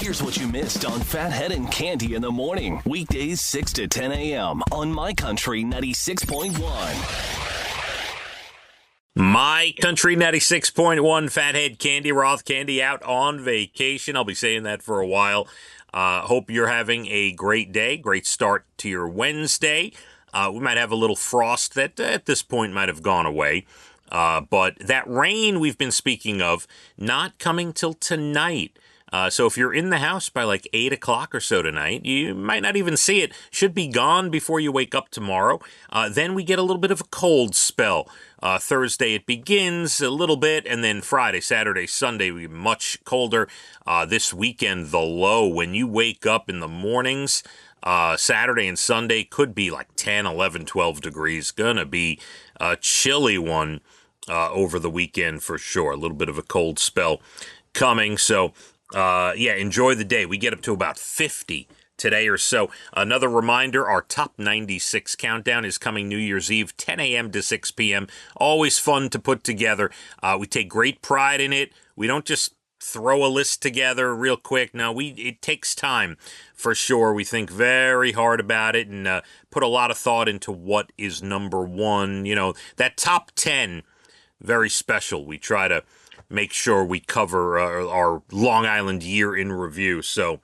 Here's what you missed on Phathead and Cande in the morning. Weekdays 6 to 10 a.m. on My Country 96.1. My Country 96.1, Phathead, Cande Roth, Cande out on vacation. I'll be saying that for a while. Hope you're having a great day, great start to your Wednesday. We might have a little frost that at this point might have gone away. But that rain we've been speaking of, not coming till tonight. So if you're in the house by like 8 o'clock or so tonight, you might not even see it. Should be gone before you wake up tomorrow. Then we get a little bit of a cold spell. Thursday it begins a little bit, and then Friday, Saturday, Sunday we get much colder. This weekend, the low, when you wake up in the mornings, Saturday and Sunday could be like 10, 11, 12 degrees. Gonna be a chilly one over the weekend for sure. A little bit of a cold spell coming. So, enjoy the day. We get up to about 50 today or so. Another reminder, our Top 96 countdown is coming New Year's Eve, 10 a.m. to 6 p.m. Always fun to put together. We take great pride in it. We don't just throw a list together real quick. No, it takes time for sure. We think very hard about it and put a lot of thought into what is number one. You know, that top 10, very special. We try to make sure we cover our Long Island year in review. So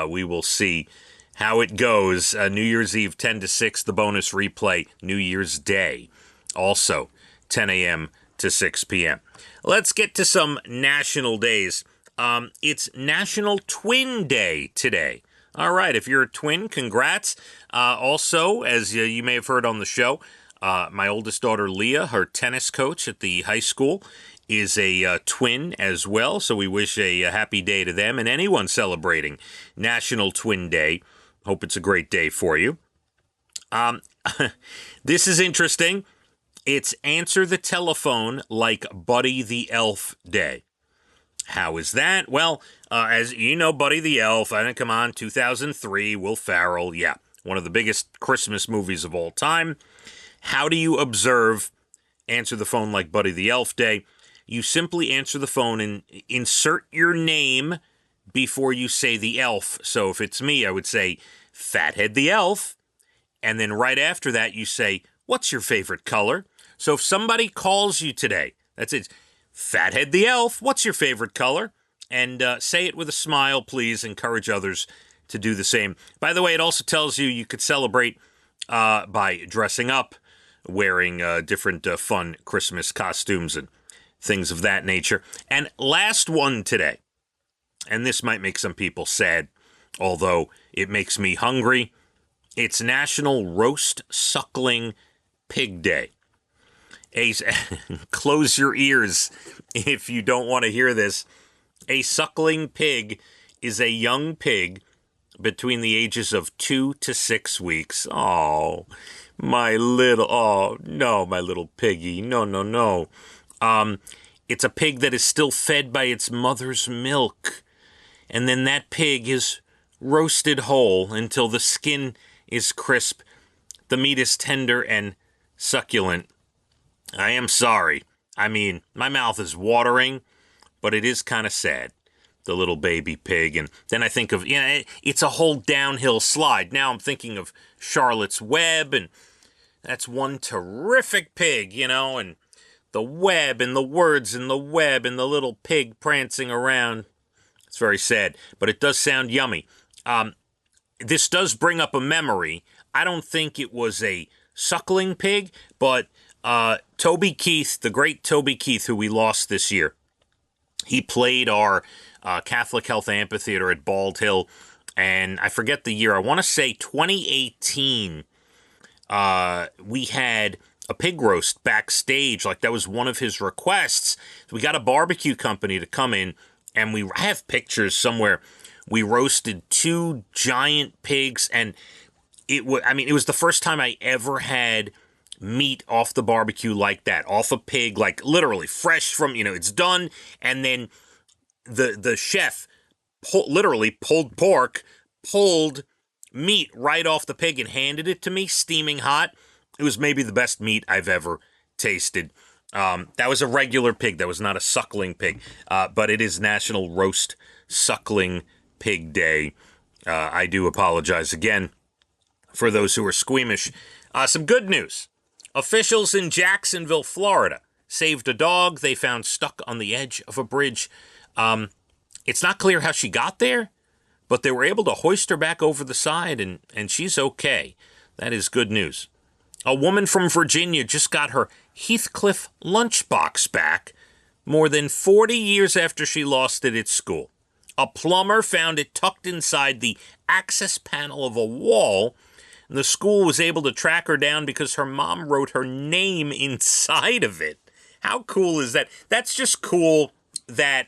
we will see how it goes. New Year's Eve, 10 to 6, the bonus replay. New Year's Day, also 10 a.m. to 6 p.m. Let's get to some national days. It's National Twin Day today. All right, if you're a twin, congrats. Also, as you may have heard on the show, my oldest daughter, Leah, her tennis coach at the high school, is a twin as well. So we wish a happy day to them and anyone celebrating National Twin Day. Hope it's a great day for you. This is interesting. It's Answer the Telephone Like Buddy the Elf Day. How is that? Well, as you know, Buddy the Elf, 2003, Will Ferrell, yeah, one of the biggest Christmas movies of all time. How do you observe Answer the Phone Like Buddy the Elf Day? You simply answer the phone and insert your name before you say the elf. So if it's me, I would say Phathead the Elf. And then right after that, you say, what's your favorite color? So if somebody calls you today, that's it. Phathead the Elf, what's your favorite color? And say it with a smile, please. Encourage others to do the same. By the way, it also tells you could celebrate by dressing up, wearing different fun Christmas costumes and things of that nature. And last one today, and this might make some people sad, although it makes me hungry. It's National Roast Suckling Pig Day. Close your ears if you don't want to hear this. A suckling pig is a young pig between the ages of 2 to 6 weeks. Oh, my little piggy. No. It's a pig that is still fed by its mother's milk. And then that pig is roasted whole until the skin is crisp, the meat is tender and succulent. I am sorry. I mean, my mouth is watering, but it is kind of sad, the little baby pig. And then I think of, it's a whole downhill slide. Now I'm thinking of Charlotte's Web, and that's one terrific pig, and the web and the words in the web and the little pig prancing around. It's very sad, but it does sound yummy. This does bring up a memory. I don't think it was a suckling pig, but Toby Keith, the great Toby Keith, who we lost this year, he played our Catholic Health Amphitheater at Bald Hill, and I forget the year. I want to say 2018. We had a pig roast backstage, like that was one of his requests. So we got a barbecue company to come in, and I have pictures somewhere. We roasted 2 giant pigs, and it was the first time I ever had meat off the barbecue like that, off a pig, like literally fresh from, it's done, and then the chef literally pulled meat right off the pig and handed it to me, steaming hot. It was maybe the best meat I've ever tasted. That was a regular pig. That was not a suckling pig. But it is National Roast Suckling pig day. I do apologize again for those who are squeamish. Some good news. Officials in Jacksonville, Florida, saved a dog they found stuck on the edge of a bridge. It's not clear how she got there, but they were able to hoist her back over the side, and she's okay. That is good news. A woman from Virginia just got her Heathcliff lunchbox back more than 40 years after she lost it at school. A plumber found it tucked inside the access panel of a wall, and the school was able to track her down because her mom wrote her name inside of it. How cool is that? That's just cool that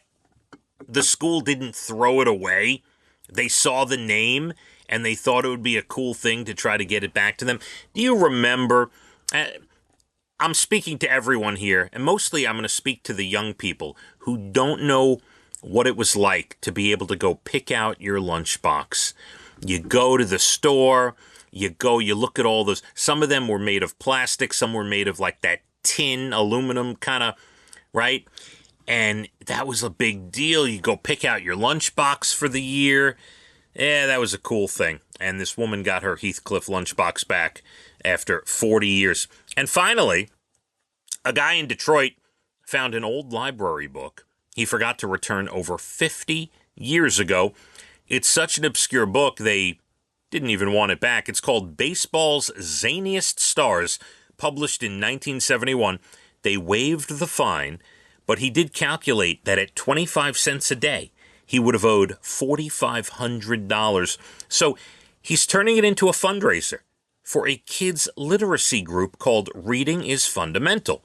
the school didn't throw it away. They saw the name, and they thought it would be a cool thing to try to get it back to them. Do you remember? I'm speaking to everyone here, and mostly I'm going to speak to the young people who don't know what it was like to be able to go pick out your lunchbox. You go to the store, you look at all those. Some of them were made of plastic, some were made of like that tin, aluminum kind of, right? And that was a big deal. You go pick out your lunchbox for the year. Yeah, that was a cool thing. And this woman got her Heathcliff lunchbox back after 40 years. And finally, a guy in Detroit found an old library book he forgot to return over 50 years ago. It's such an obscure book, they didn't even want it back. It's called Baseball's Zaniest Stars, published in 1971. They waived the fine, but he did calculate that at 25 cents a day, he would have owed $4,500. So he's turning it into a fundraiser for a kids' literacy group called Reading is Fundamental.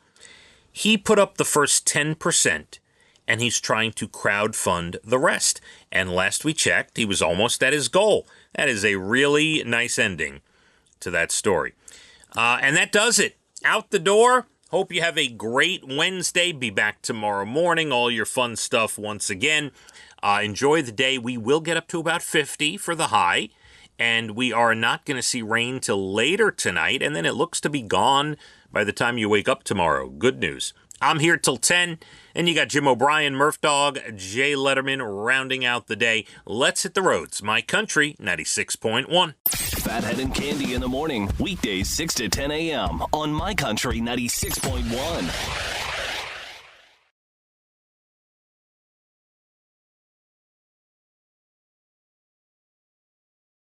He put up the first 10%, and he's trying to crowdfund the rest. And last we checked, he was almost at his goal. That is a really nice ending to that story. And that does it. Out the door. Hope you have a great Wednesday. Be back tomorrow morning. All your fun stuff once again. Enjoy the day. We will get up to about 50 for the high. And we are not going to see rain till later tonight. And then it looks to be gone by the time you wake up tomorrow. Good news. I'm here till 10. And you got Jim O'Brien, Murph Dog, Jay Letterman rounding out the day. Let's hit the roads. My Country 96.1. Phathead and Cande in the morning. Weekdays 6 to 10 a.m. on My Country 96.1.